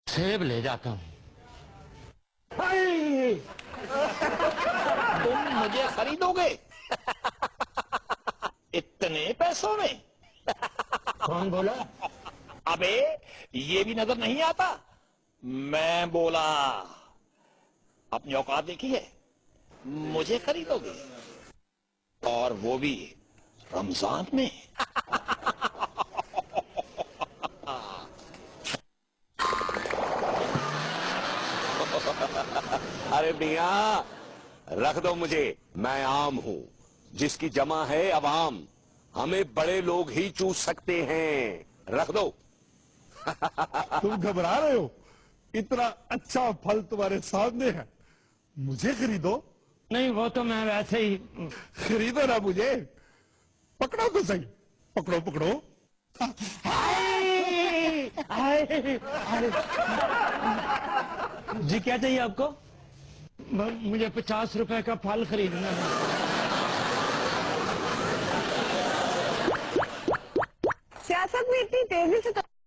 सेब ले जाता हूँ। तुम मुझे खरीदोगे इतने पैसों में? कौन बोला? अबे ये भी नजर नहीं आता? मैं बोला, अपनी औकात देखी है? मुझे खरीदोगे, और वो भी रमजान में? अरे मियाँ, रख दो मुझे, मैं आम हूँ, जिसकी जमा है अवाम, हमें बड़े लोग ही चूस सकते हैं, रख दो। तुम घबरा रहे हो? इतना अच्छा फल तुम्हारे सामने है, मुझे खरीदो। नहीं, वो तो मैं वैसे ही। खरीदो ना मुझे, पकड़ो तो सही, पकड़ो पकड़ो। जी क्या चाहिए आपको? मुझे 50 रुपए का फल खरीदना है। सियासत में इतनी तेजी से